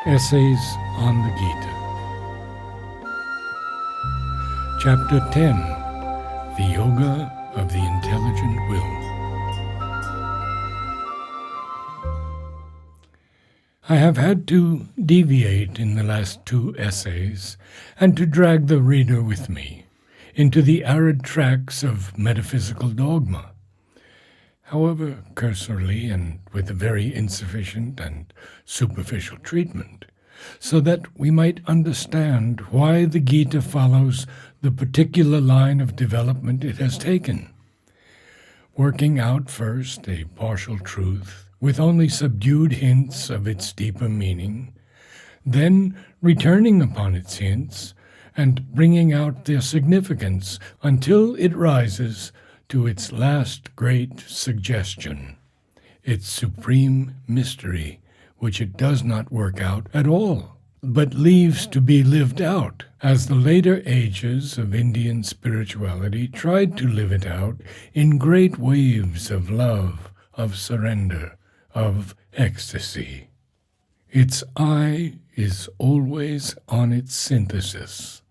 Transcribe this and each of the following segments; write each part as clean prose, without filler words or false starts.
Essays on the Gita. Chapter 10. The Yoga of the Intelligent Will. I have had to deviate in the last two essays and to drag the reader with me into the arid tracks of metaphysical dogma. However cursorily and with a very insufficient and superficial treatment, so that we might understand why the Gita follows the particular line of development it has taken, working out first a partial truth with only subdued hints of its deeper meaning, then returning upon its hints and bringing out their significance until it rises to its last great suggestion, its supreme mystery, which it does not work out at all, but leaves to be lived out, as the later ages of Indian spirituality tried to live it out in great waves of love, of surrender, of ecstasy. Its eye is always on its synthesis,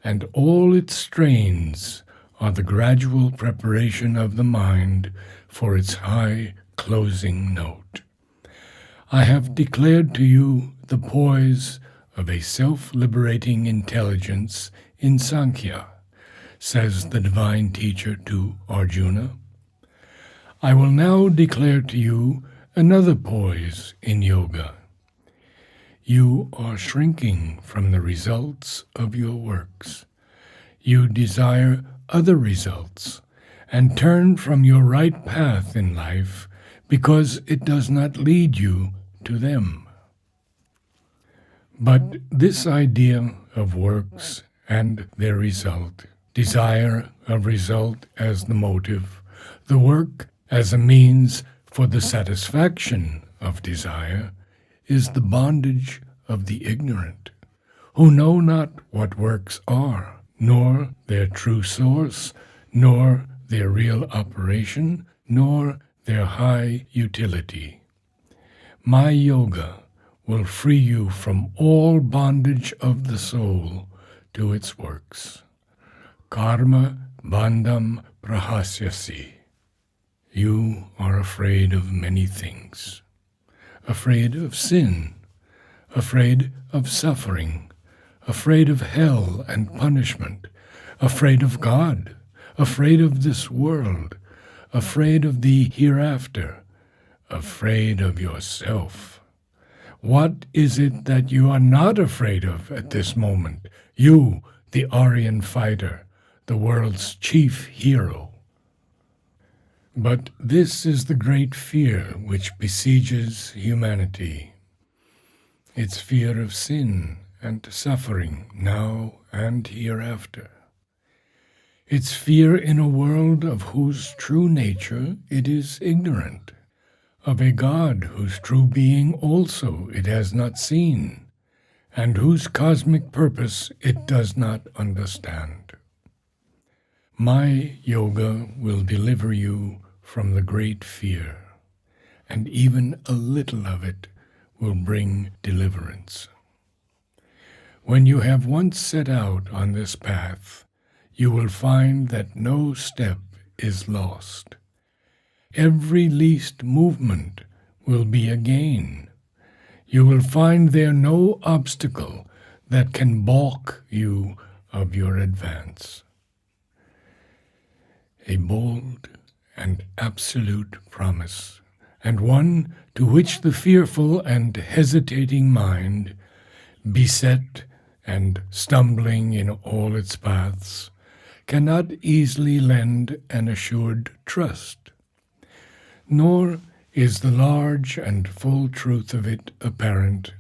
and all its strains are the gradual preparation of the mind for its high closing note. I have declared to you the poise of a self-liberating intelligence in Sankhya, says the divine teacher to Arjuna. I will now declare to you another poise in yoga. You are shrinking from the results of your works. You desire other results and turn from your right path in life because it does not lead you to them. But this idea of works and their result, desire of result as the motive, the work as a means for the satisfaction of desire, is the bondage of the ignorant, who know not what works are, nor their true source, nor their real operation, nor their high utility. My yoga will free you from all bondage of the soul to its works. Karma bandham prahasyasi. You are afraid of many things. Afraid of sin, afraid of suffering, afraid of hell and punishment, afraid of God, afraid of this world, afraid of the hereafter, afraid of yourself. What is it that you are not afraid of at this moment? You, the Aryan fighter, the world's chief hero. But this is the great fear which besieges humanity. Its fear of sin and suffering now and hereafter. Its fear in a world of whose true nature it is ignorant, of a God whose true being also it has not seen, and whose cosmic purpose it does not understand. My yoga will deliver you from the great fear, and even a little of it will bring deliverance. When you have once set out on this path, you will find that no step is lost. Every least movement will be a gain. You will find there no obstacle that can balk you of your advance. A bold and absolute promise, and one to which the fearful and hesitating mind, beset and stumbling in all its paths, cannot easily lend an assured trust. Nor is the large and full truth of it apparent,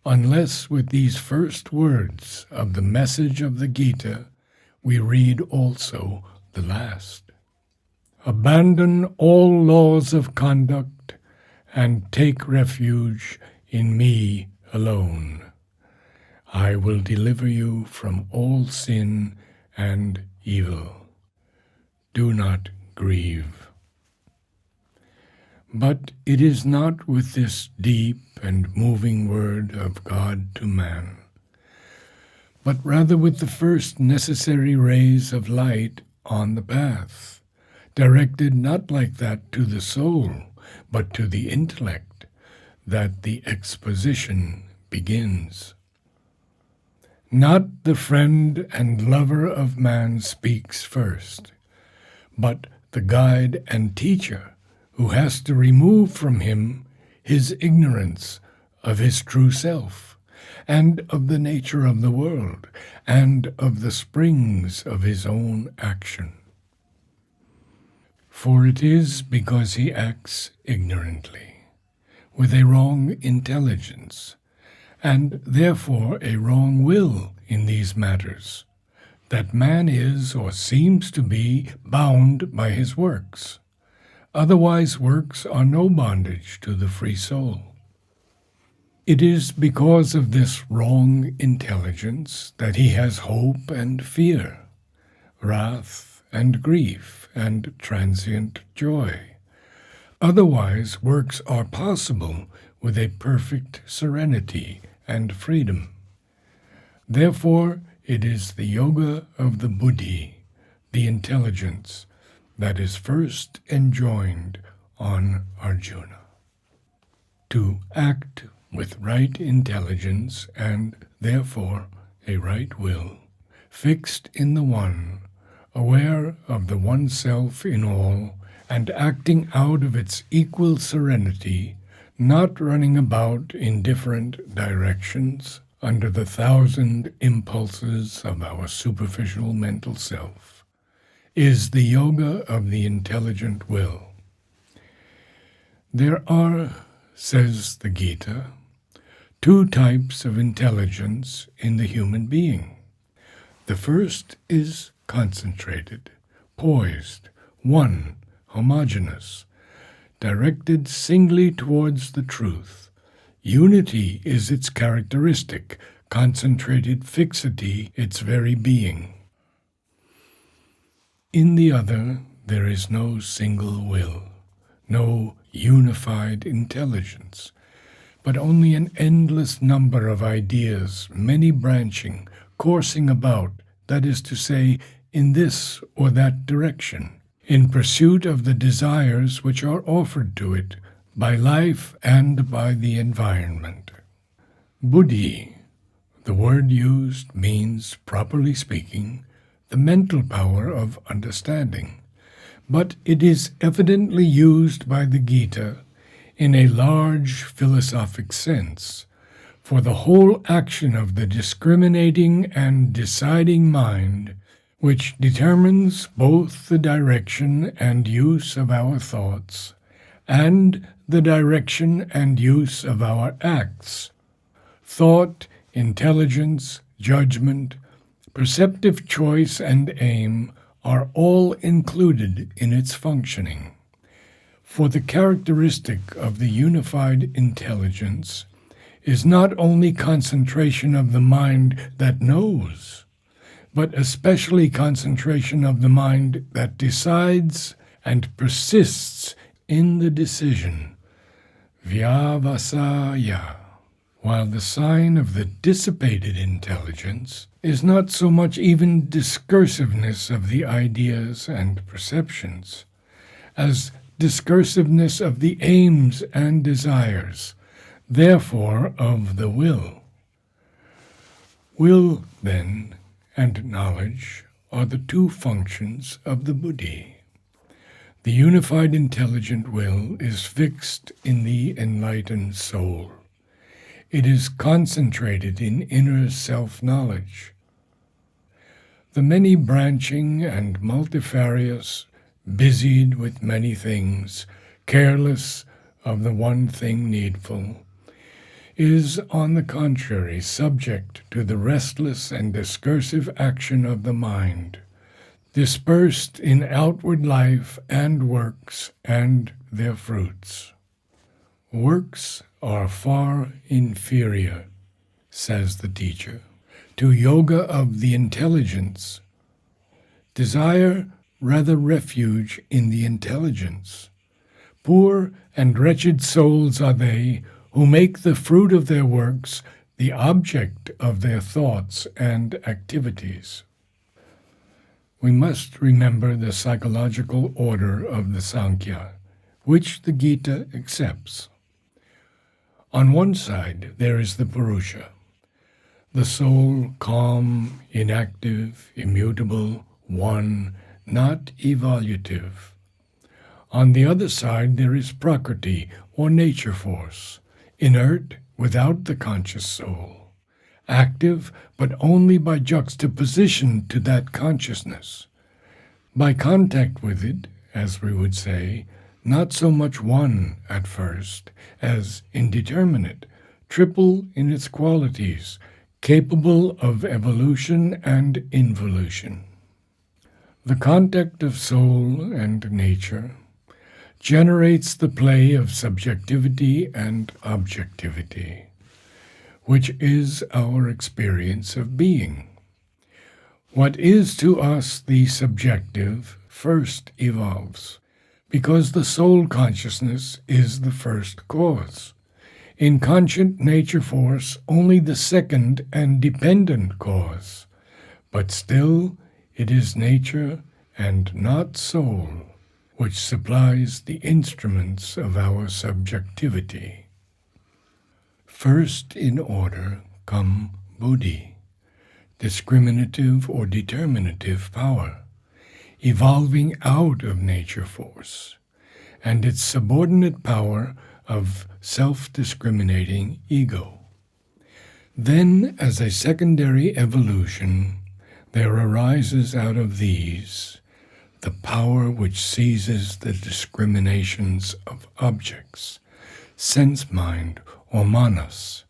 unless with these first words of the message of the Gita we read also the last. Abandon all laws of conduct and take refuge in me alone. I will deliver you from all sin and evil. Do not grieve. But it is not with this deep and moving word of God to man, but rather with the first necessary rays of light on the path, directed not like that to the soul, but to the intellect, that the exposition begins. Not the friend and lover of man speaks first, but the guide and teacher who has to remove from him his ignorance of his true self, and of the nature of the world, and of the springs of his own action. For it is because he acts ignorantly, with a wrong intelligence, and therefore a wrong will in these matters, that man is, or seems to be, bound by his works. Otherwise works are no bondage to the free soul. It is because of this wrong intelligence that he has hope and fear, wrath and grief and transient joy. Otherwise works are possible with a perfect serenity and freedom. Therefore, it is the yoga of the buddhi, the intelligence, that is first enjoined on Arjuna. To act with right intelligence and, therefore, a right will, fixed in the one, aware of the one self in all, and acting out of its equal serenity, not running about in different directions under the 1,000 impulses of our superficial mental self, is the yoga of the intelligent will. There are, says the Gita, 2 types of intelligence in the human being. The first is concentrated, poised, one, homogeneous, directed singly towards the truth. Unity is its characteristic, concentrated fixity its very being. In the other, there is no single will, no unified intelligence, but only an endless number of ideas, many branching, coursing about, that is to say, in this or that direction, in pursuit of the desires which are offered to it by life and by the environment. Buddhi, the word used, means, properly speaking, the mental power of understanding, but it is evidently used by the Gita in a large philosophic sense for the whole action of the discriminating and deciding mind, which determines both the direction and use of our thoughts and the direction and use of our acts. Thought, intelligence, judgment, perceptive choice, and aim are all included in its functioning. For the characteristic of the unified intelligence is not only concentration of the mind that knows, but especially concentration of the mind that decides and persists in the decision, vyavasaya, while the sign of the dissipated intelligence is not so much even discursiveness of the ideas and perceptions, as discursiveness of the aims and desires, therefore of the will. Will, then, and knowledge are the 2 functions of the buddhi. The unified intelligent will is fixed in the enlightened soul. It is concentrated in inner self-knowledge. The many branching and multifarious, busied with many things, careless of the one thing needful, is, on the contrary, subject to the restless and discursive action of the mind, dispersed in outward life and works and their fruits. Works are far inferior, says the teacher, to yoga of the intelligence. Desire rather refuge in the intelligence. Poor and wretched souls are they who make the fruit of their works the object of their thoughts and activities. We must remember the psychological order of the Sankhya, which the Gita accepts. On one side, there is the Purusha, the soul calm, inactive, immutable, one, not evolutive. On the other side, there is Prakriti, or nature force, inert without the conscious soul, active but only by juxtaposition to that consciousness. By contact with it, as we would say, not so much one at first as indeterminate, triple in its qualities, capable of evolution and involution. The contact of soul and nature generates the play of subjectivity and objectivity, which is our experience of being. What is to us the subjective first evolves, because the soul consciousness is the first cause. In conscient nature force, only the second and dependent cause, but still it is nature and not soul which supplies the instruments of our subjectivity. First in order come buddhi, discriminative or determinative power, evolving out of nature force, and its subordinate power of self-discriminating ego. Then, as a secondary evolution, there arises out of these the power which seizes the discriminations of objects, sense mind or manas.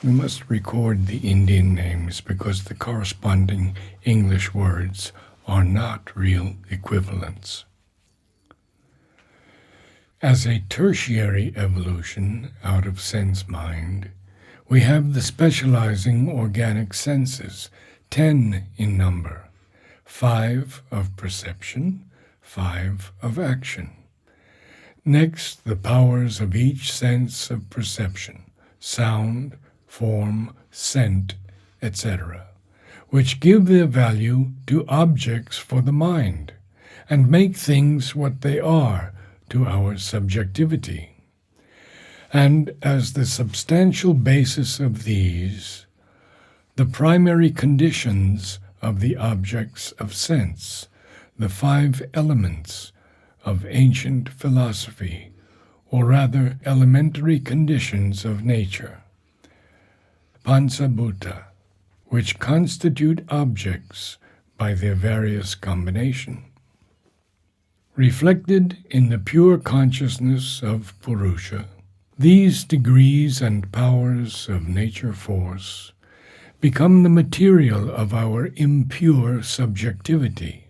We must record the Indian names because the corresponding English words are not real equivalents. As a tertiary evolution out of sense mind, we have the specializing organic senses, 10 in number, 5 of perception, 5 of action. Next, the powers of each sense of perception, sound, form, scent, etc., which give their value to objects for the mind and make things what they are to our subjectivity. And as the substantial basis of these, the primary conditions of the objects of sense, the 5 elements of ancient philosophy, or rather elementary conditions of nature, pancabhuta, which constitute objects by their various combination. Reflected in the pure consciousness of Purusha, these degrees and powers of nature force become the material of our impure subjectivity.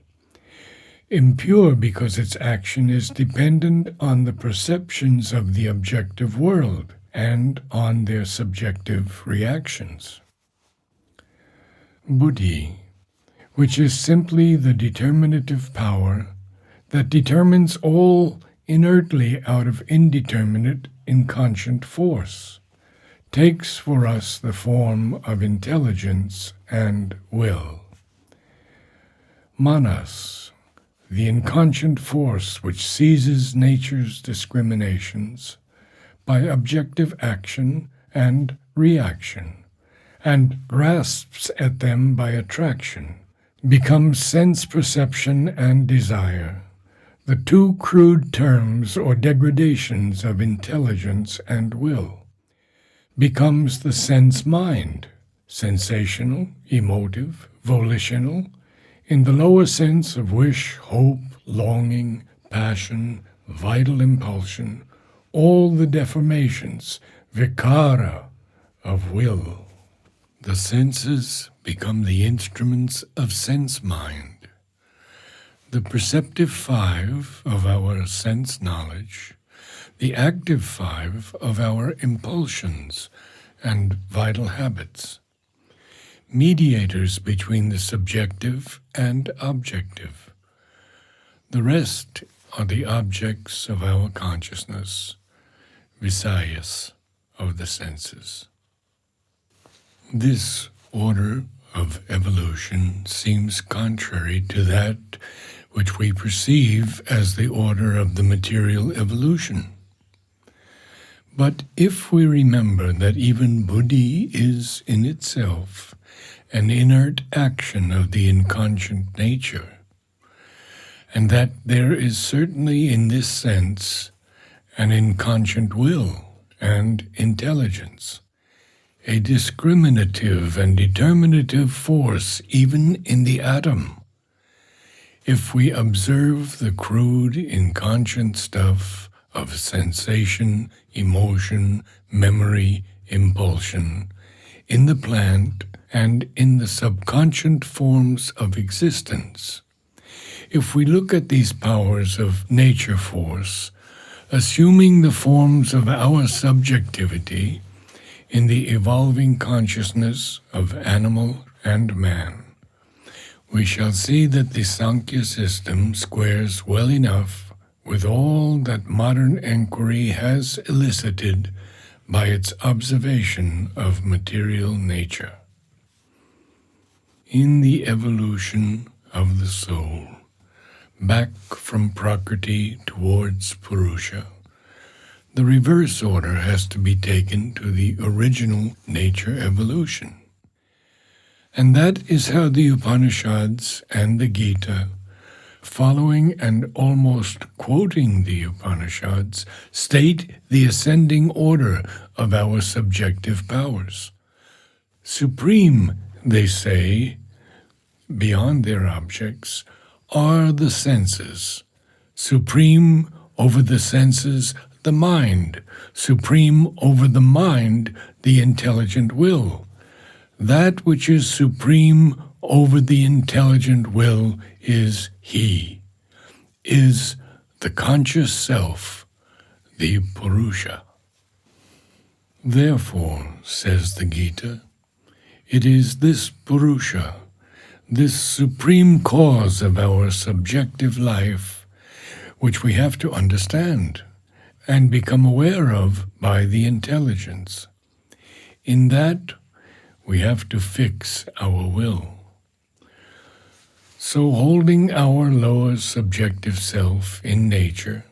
Impure because its action is dependent on the perceptions of the objective world and on their subjective reactions. Buddhi, which is simply the determinative power that determines all inertly out of indeterminate, inconscient force, takes for us the form of intelligence and will. Manas, the inconscient force which seizes nature's discriminations by objective action and reaction, and grasps at them by attraction, becomes sense perception and desire, the 2 crude terms or degradations of intelligence and will, becomes the sense mind, sensational, emotive, volitional, in the lower sense of wish, hope, longing, passion, vital impulsion, all the deformations, vikara, of will. The senses become the instruments of sense mind. The perceptive 5 of our sense knowledge, the active 5 of our impulsions and vital habits, mediators between the subjective and objective. The rest are the objects of our consciousness, visayas of the senses. This order of evolution seems contrary to that which we perceive as the order of the material evolution. But if we remember that even buddhi is in itself an inert action of the inconscient nature, and that there is certainly in this sense an inconscient will and intelligence, a discriminative and determinative force even in the atom, if we observe the crude inconscient stuff of sensation, emotion, memory, impulsion, in the plant and in the subconscious forms of existence. If we look at these powers of nature force, assuming the forms of our subjectivity in the evolving consciousness of animal and man, we shall see that the Sankhya system squares well enough with all that modern inquiry has elicited by its observation of material nature. In the evolution of the soul, back from Prakriti towards Purusha, the reverse order has to be taken to the original nature evolution. And that is how the Upanishads and the Gita, following and almost quoting the Upanishads, state the ascending order of our subjective powers. Supreme, they say, beyond their objects, are the senses. Supreme over the senses, the mind. Supreme over the mind, the intelligent will. That which is supreme over the intelligent will is He, is the conscious self, the Purusha. Therefore, says the Gita, it is this Purusha, this supreme cause of our subjective life, which we have to understand and become aware of by the intelligence. In that, we have to fix our will. So holding our lower subjective self in nature,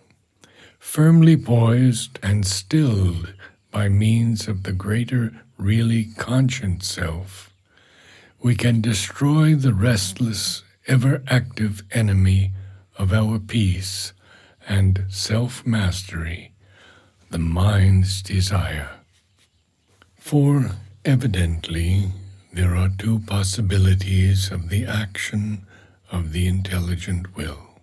firmly poised and stilled by means of the greater, really conscious self, we can destroy the restless, ever-active enemy of our peace and self-mastery, the mind's desire. For evidently, there are two possibilities of the action of the intelligent will.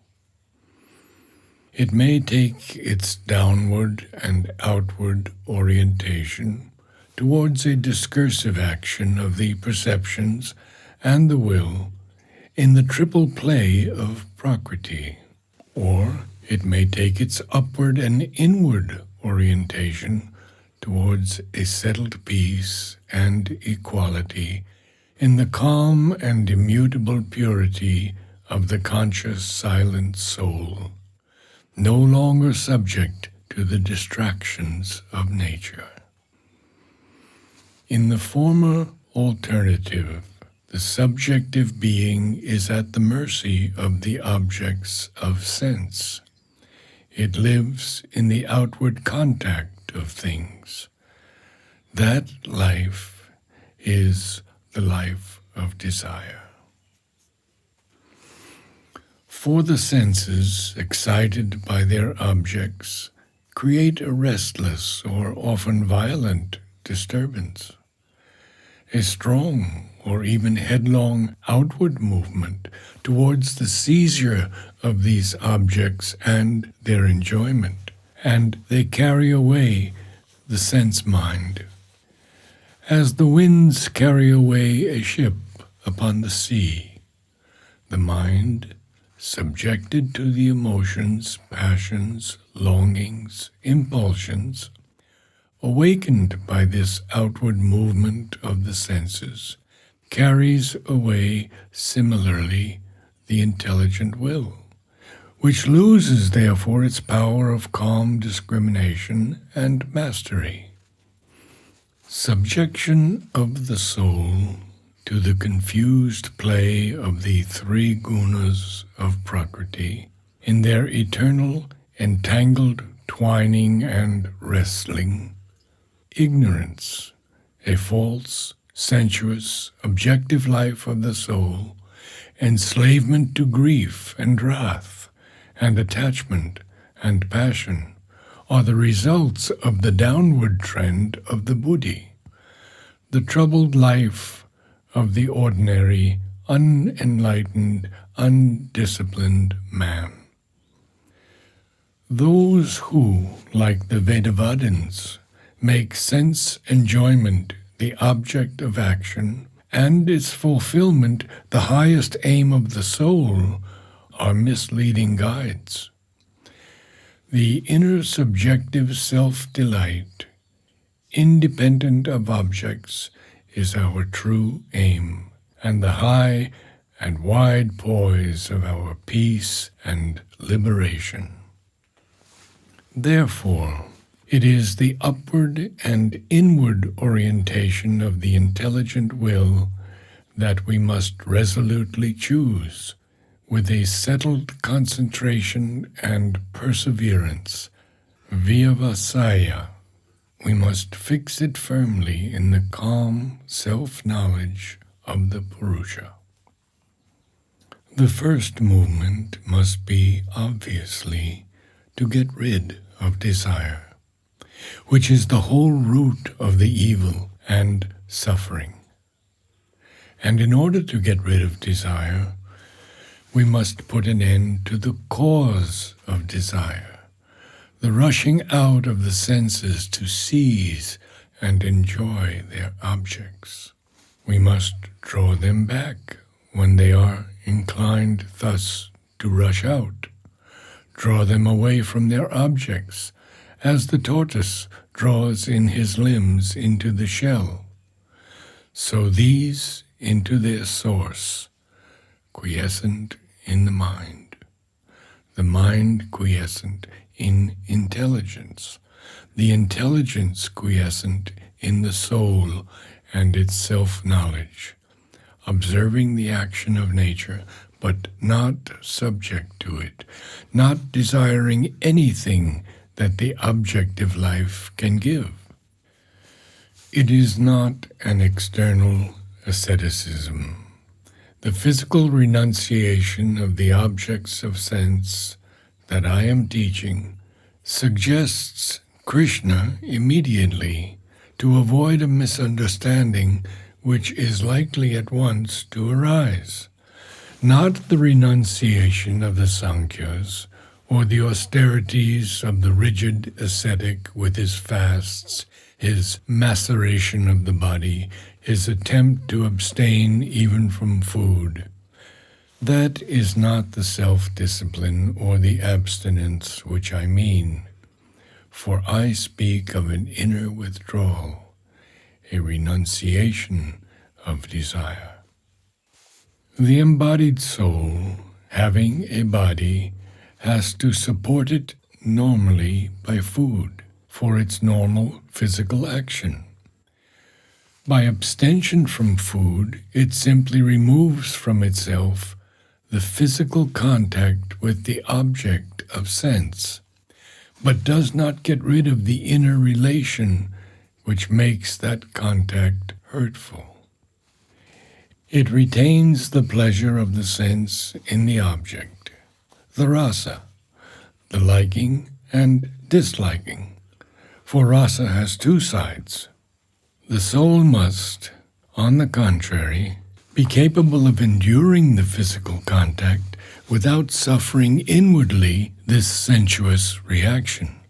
It may take its downward and outward orientation towards a discursive action of the perceptions and the will in the triple play of Prakriti, or it may take its upward and inward orientation towards a settled peace and equality in the calm and immutable purity of the conscious silent soul, no longer subject to the distractions of nature. In the former alternative, the subjective being is at the mercy of the objects of sense. It lives in the outward contact of things. That life is the life of desire. For the senses, excited by their objects, create a restless or often violent disturbance. A strong or even headlong outward movement towards the seizure of these objects and their enjoyment, and they carry away the sense mind. As the winds carry away a ship upon the sea, the mind, subjected to the emotions, passions, longings, impulsions, awakened by this outward movement of the senses, carries away similarly the intelligent will, which loses therefore its power of calm discrimination and mastery. Subjection of the soul to the confused play of the three gunas of Prakriti in their eternal, entangled twining and wrestling. Ignorance, a false, sensuous, objective life of the soul, enslavement to grief and wrath, and attachment and passion, are the results of the downward trend of the buddhi, the troubled life of the ordinary, unenlightened, undisciplined man. Those who, like the Vedavadins, make sense enjoyment the object of action and its fulfillment the highest aim of the soul are misleading guides. The inner subjective self-delight, independent of objects, is our true aim, and the high and wide poise of our peace and liberation. Therefore, it is the upward and inward orientation of the intelligent will that we must resolutely choose, with a settled concentration and perseverance. Vyavasaya, we must fix it firmly in the calm self-knowledge of the Purusha. The first movement must be, obviously, to get rid of desire, which is the whole root of the evil and suffering. And in order to get rid of desire, we must put an end to the cause of desire, the rushing out of the senses to seize and enjoy their objects. We must draw them back when they are inclined thus to rush out, draw them away from their objects, as the tortoise draws in his limbs into the shell. So these into their source, quiescent in the mind quiescent in intelligence, the intelligence quiescent in the soul and its self-knowledge, observing the action of nature, but not subject to it, not desiring anything that the objective life can give. It is not an external asceticism. The physical renunciation of the objects of sense that I am teaching suggests Krishna immediately to avoid a misunderstanding which is likely at once to arise. Not the renunciation of the Sankhyas, or the austerities of the rigid ascetic with his fasts, his maceration of the body, his attempt to abstain even from food. That is not the self-discipline or the abstinence which I mean, for I speak of an inner withdrawal, a renunciation of desire. The embodied soul, having a body, has to support it normally by food for its normal physical action. By abstention from food, it simply removes from itself the physical contact with the object of sense, but does not get rid of the inner relation which makes that contact hurtful. It retains the pleasure of the sense in the object, the rasa, the liking and disliking, for rasa has two sides. The soul must, on the contrary, be capable of enduring the physical contact without suffering inwardly this sensuous reaction.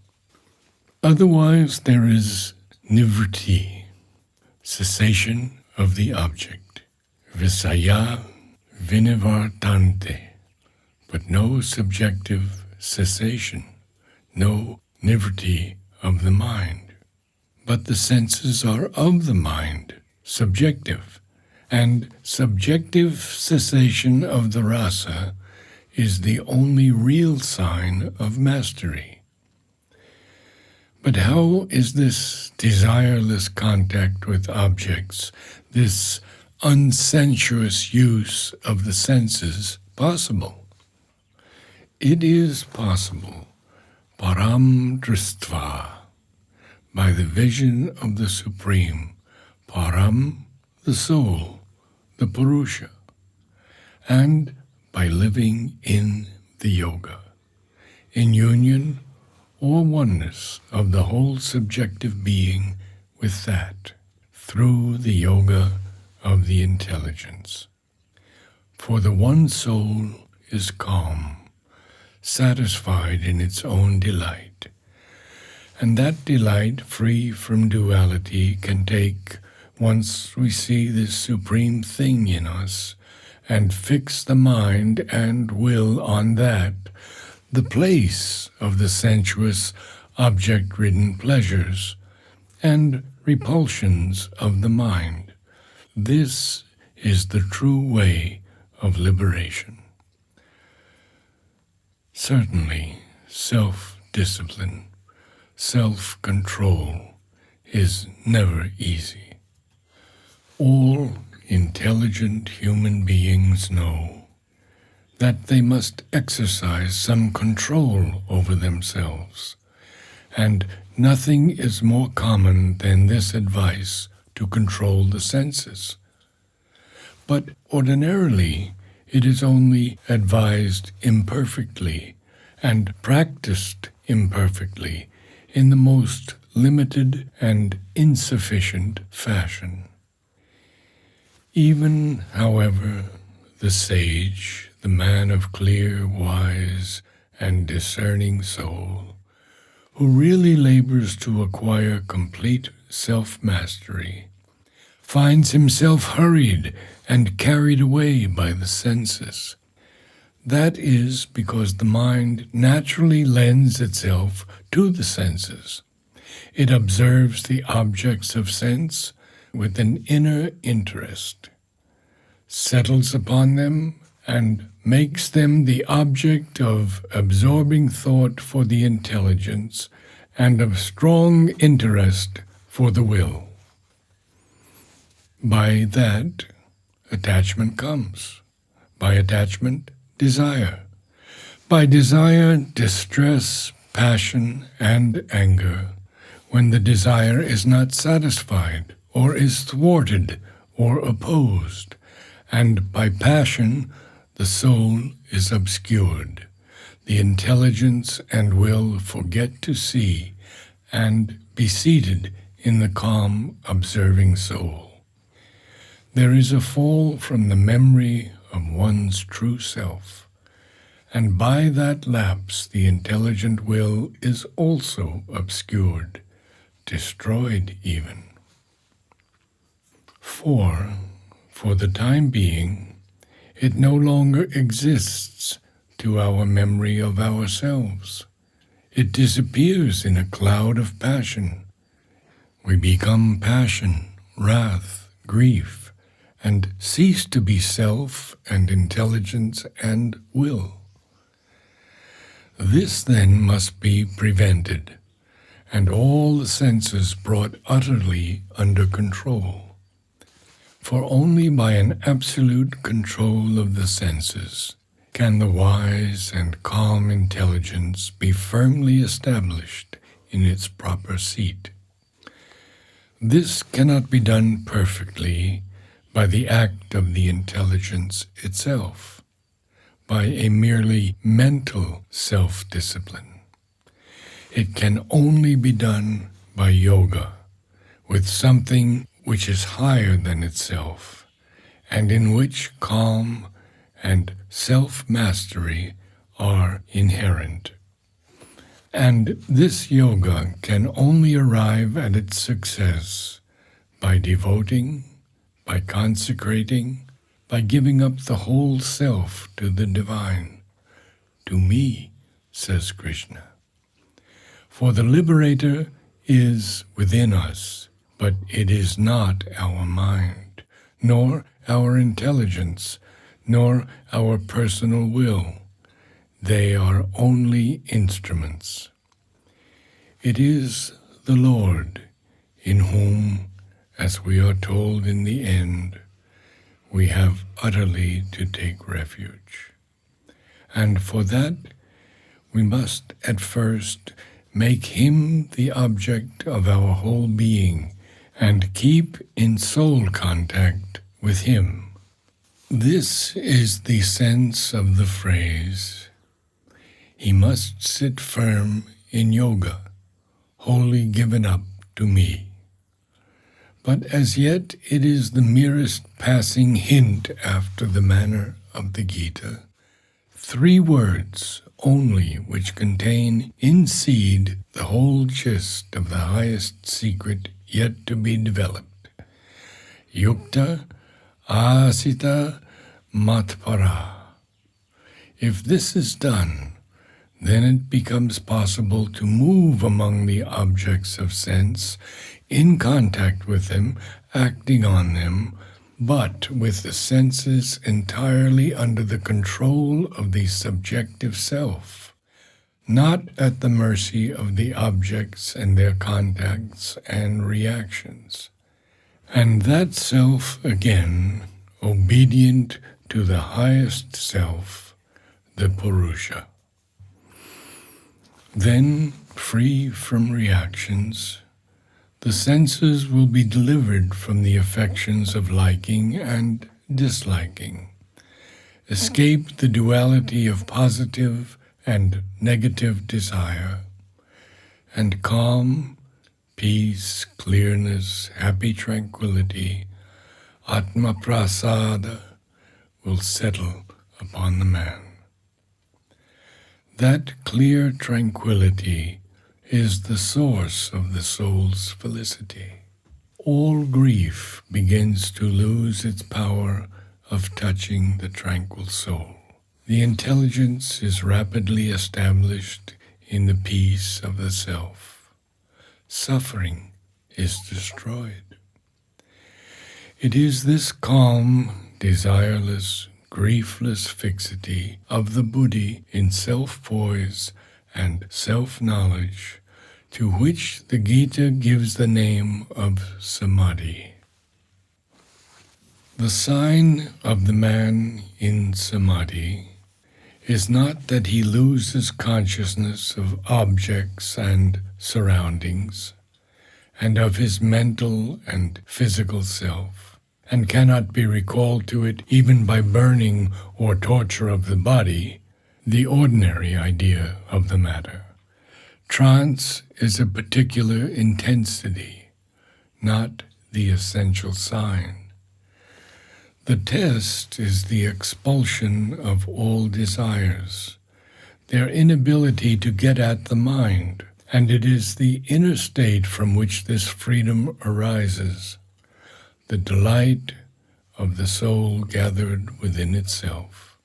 Otherwise there is nivritti, cessation of the object, visaya vinivartante, but no subjective cessation, no nivritti of the mind. But the senses are of the mind, subjective, and subjective cessation of the rasa is the only real sign of mastery. But how is this desireless contact with objects, this unsensuous use of the senses, possible? It is possible, param dristva, by the vision of the Supreme, param, the soul, the Purusha, and by living in the yoga, in union or oneness of the whole subjective being with that, through the yoga of the intelligence. For the one soul is calm, satisfied in its own delight, and that delight, free from duality, can take, once we see this supreme thing in us, and fix the mind and will on that, the place of the sensuous, object-ridden pleasures and repulsions of the mind. This is the true way of liberation. Certainly, self-discipline, self-control is never easy. All intelligent human beings know that they must exercise some control over themselves, and nothing is more common than this advice to control the senses. But ordinarily, it is only advised imperfectly and practiced imperfectly in the most limited and insufficient fashion. Even, however, the sage, the man of clear, wise, and discerning soul, who really labors to acquire complete self-mastery, finds himself hurried and carried away by the senses. That is because the mind naturally lends itself to the senses. It observes the objects of sense with an inner interest, settles upon them, and makes them the object of absorbing thought for the intelligence and of strong interest for the will. By that, attachment comes. By attachment, desire. By desire, distress, passion, and anger, when the desire is not satisfied, or is thwarted, or opposed, and by passion, the soul is obscured. The intelligence and will forget to see, and be seated in the calm, observing soul. There is a fall from the memory of one's true self, and by that lapse the intelligent will is also obscured, destroyed even. For the time being, it no longer exists to our memory of ourselves. It disappears in a cloud of passion. We become passion, wrath, grief, and cease to be self and intelligence and will. This then must be prevented, and all the senses brought utterly under control. For only by an absolute control of the senses can the wise and calm intelligence be firmly established in its proper seat. This cannot be done perfectly by the act of the intelligence itself, by a merely mental self-discipline. It can only be done by yoga, with something which is higher than itself, and in which calm and self-mastery are inherent. And this yoga can only arrive at its success by devoting, by consecrating, by giving up the whole self to the divine. To me, says Krishna. For the liberator is within us, but it is not our mind, nor our intelligence, nor our personal will. They are only instruments. It is the Lord in whom, as we are told in the end, we have utterly to take refuge. And for that, we must at first make him the object of our whole being and keep in soul contact with him. This is the sense of the phrase, he must sit firm in yoga, wholly given up to me. But as yet it is the merest passing hint after the manner of the Gita, 3 words only which contain in seed the whole gist of the highest secret yet to be developed. Yukta asita matpara. If this is done, then it becomes possible to move among the objects of sense, in contact with them, acting on them, but with the senses entirely under the control of the subjective self, not at the mercy of the objects and their contacts and reactions. And that self, again, obedient to the highest self, the Purusha. Then, free from reactions, the senses will be delivered from the affections of liking and disliking, escape the duality of positive and negative desire, and calm, peace, clearness, happy tranquility, Atma Prasada, will settle upon the man. That clear tranquility is the source of the soul's felicity. All grief begins to lose its power of touching the tranquil soul. The intelligence is rapidly established in the peace of the self. Suffering is destroyed. It is this calm, desireless, griefless fixity of the buddhi in self-poise and self-knowledge to which the Gita gives the name of samadhi. The sign of the man in samadhi is not that he loses consciousness of objects and surroundings, and of his mental and physical self, and cannot be recalled to it even by burning or torture of the body, the ordinary idea of the matter. Trance is a particular intensity, not the essential sign. The test is the expulsion of all desires, their inability to get at the mind, and it is the inner state from which this freedom arises, the delight of the soul gathered within itself,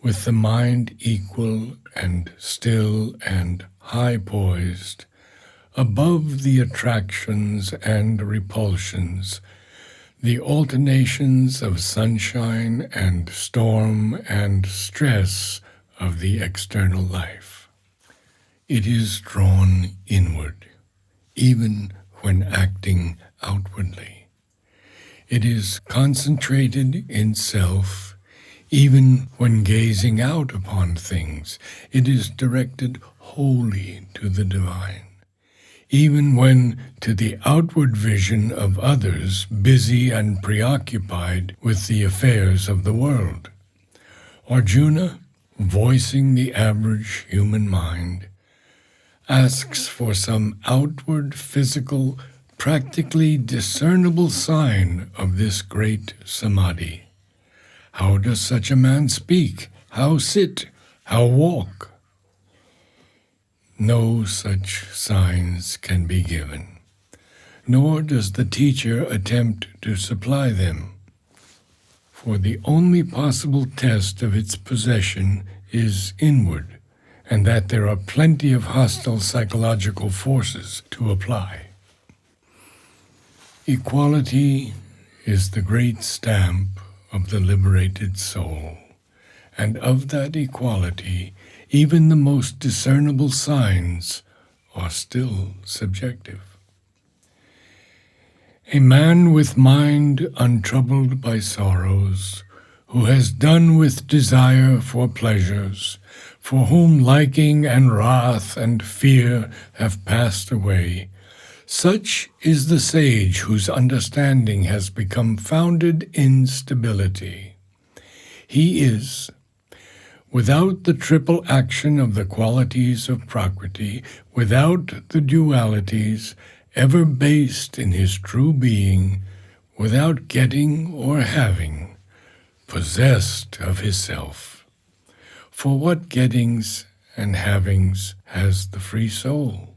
with the mind equal and still and high-poised, above the attractions and repulsions, the alternations of sunshine and storm and stress of the external life. It is drawn inward, even when acting outwardly. It is concentrated in self, even when gazing out upon things. It is directed wholly to the divine, even when to the outward vision of others busy and preoccupied with the affairs of the world. Arjuna, voicing the average human mind, asks for some outward, physical, practically discernible sign of this great samadhi. How does such a man speak? How sit? How walk? No such signs can be given, nor does the teacher attempt to supply them, for the only possible test of its possession is inward, and that there are plenty of hostile psychological forces to apply. Equality is the great stamp of the liberated soul, and of that equality even the most discernible signs are still subjective. A man with mind untroubled by sorrows, who has done with desire for pleasures, for whom liking and wrath and fear have passed away, such is the sage whose understanding has become founded in stability. He is, without the triple action of the qualities of Prakriti, without the dualities, ever based in his true being, without getting or having, possessed of his self. For what gettings and havings has the free soul?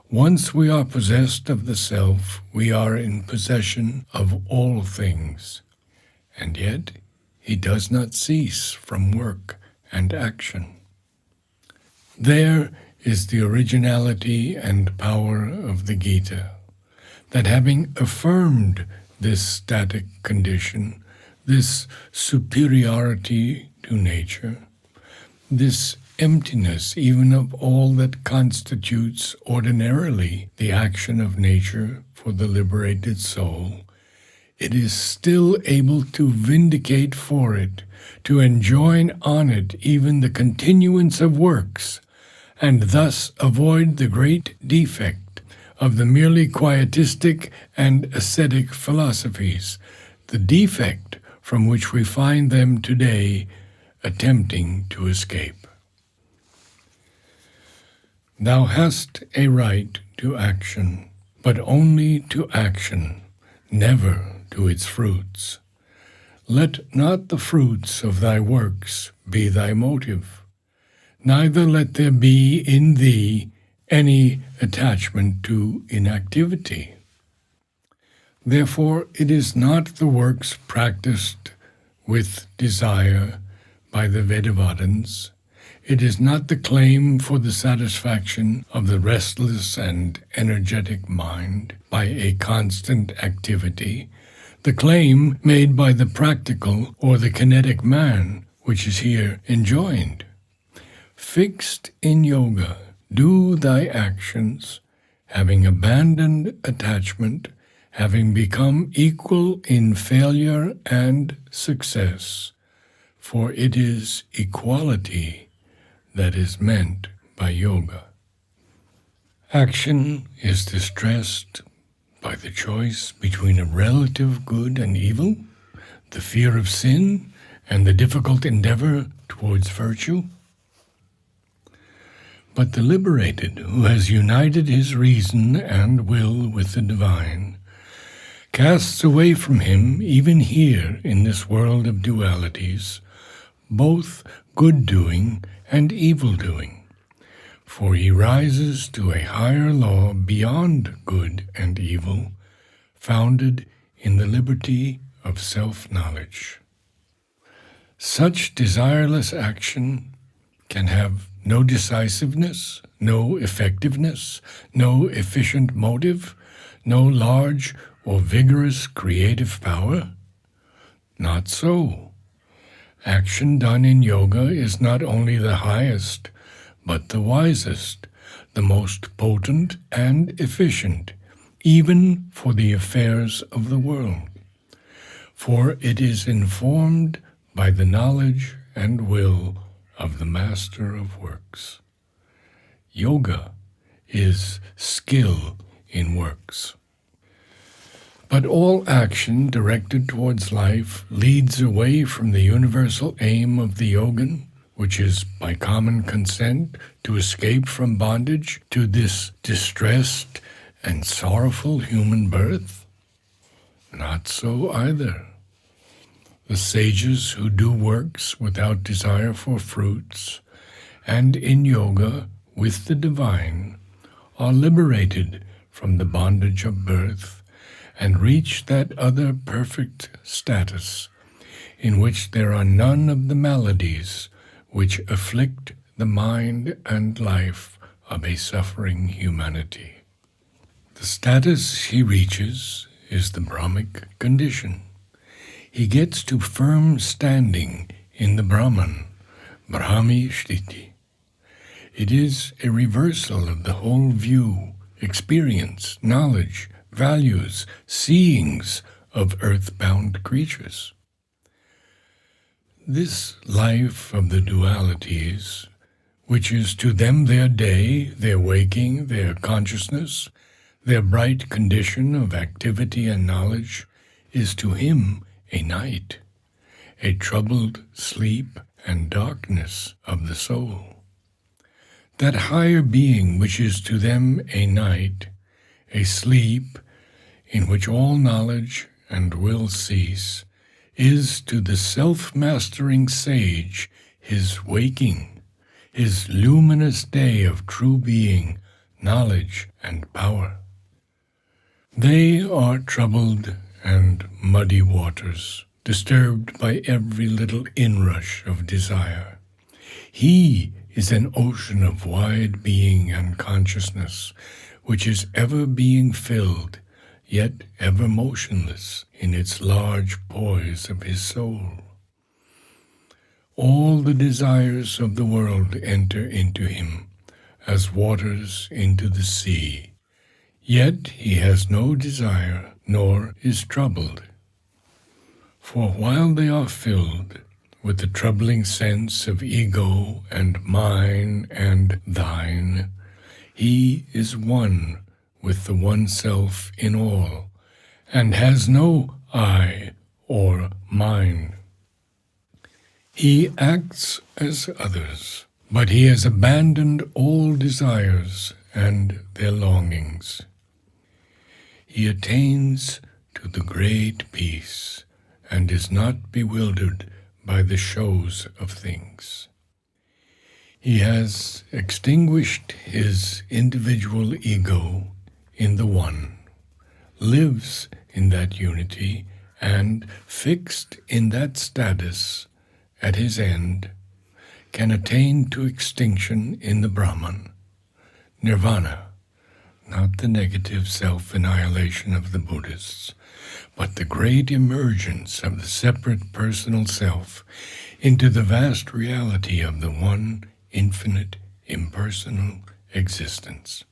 Once we are possessed of the self, we are in possession of all things, and yet he does not cease from work and action. There is the originality and power of the Gita, that having affirmed this static condition, this superiority to nature, this emptiness even of all that constitutes ordinarily the action of nature for the liberated soul, it is still able to vindicate for it, to enjoin on it even the continuance of works, and thus avoid the great defect of the merely quietistic and ascetic philosophies, the defect from which we find them today attempting to escape. Thou hast a right to action, but only to action, never to its fruits. Let not the fruits of thy works be thy motive, neither let there be in thee any attachment to inactivity. Therefore it is not the works practiced with desire by the Vedavadins, it is not the claim for the satisfaction of the restless and energetic mind by a constant activity, the claim made by the practical or the kinetic man, which is here enjoined. Fixed in yoga, do thy actions, having abandoned attachment, having become equal in failure and success, for it is equality that is meant by yoga. Action is distressed by the choice between a relative good and evil, the fear of sin, and the difficult endeavor towards virtue. But the liberated, who has united his reason and will with the divine, casts away from him, even here in this world of dualities, both good-doing and evil-doing, for he rises to a higher law beyond good and evil, founded in the liberty of self-knowledge. Such desireless action can have no decisiveness, no effectiveness, no efficient motive, no large or vigorous creative power? Not so. Action done in yoga is not only the highest, but the wisest, the most potent and efficient, even for the affairs of the world. For it is informed by the knowledge and will of the Master of Works. Yoga is skill in works. But all action directed towards life leads away from the universal aim of the yogin, which is by common consent to escape from bondage to this distressed and sorrowful human birth? Not so either. The sages who do works without desire for fruits, and in yoga with the divine, are liberated from the bondage of birth, and reach that other perfect status in which there are none of the maladies which afflict the mind and life of a suffering humanity. The status he reaches is the Brahmic condition. He gets to firm standing in the Brahman Brahmi Sthiti. It is a reversal of the whole view, experience, knowledge, values, seeings of earthbound creatures. This life of the dualities, which is to them their day, their waking, their consciousness, their bright condition of activity and knowledge, is to him a night, a troubled sleep and darkness of the soul. That higher being which is to them a night, a sleep in which all knowledge and will cease, is to the self-mastering sage his waking, his luminous day of true being, knowledge, and power. They are troubled and muddy waters, disturbed by every little inrush of desire. He is an ocean of wide being and consciousness, which is ever being filled, yet ever motionless in its large poise of his soul. All the desires of the world enter into him, as waters into the sea, yet he has no desire, nor is troubled. For while they are filled with the troubling sense of ego and mine and thine, he is one with the one self in all, and has no I or mine. He acts as others, but he has abandoned all desires and their longings. He attains to the great peace, and is not bewildered by the shows of things. He has extinguished his individual ego in the One, lives in that unity, and, fixed in that status, at his end, can attain to extinction in the Brahman, nirvana, not the negative self-annihilation of the Buddhists, but the great emergence of the separate personal self into the vast reality of the one infinite, impersonal existence.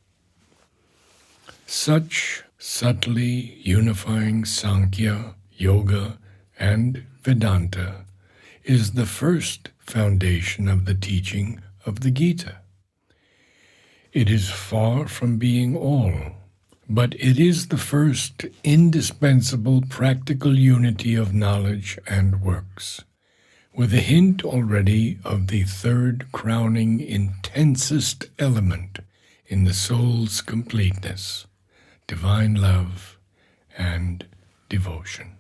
Such subtly unifying Sankhya, Yoga, and Vedanta is the first foundation of the teaching of the Gita. It is far from being all, but it is the first indispensable practical unity of knowledge and works, with a hint already of the third crowning intensest element in the soul's completeness, divine love and devotion.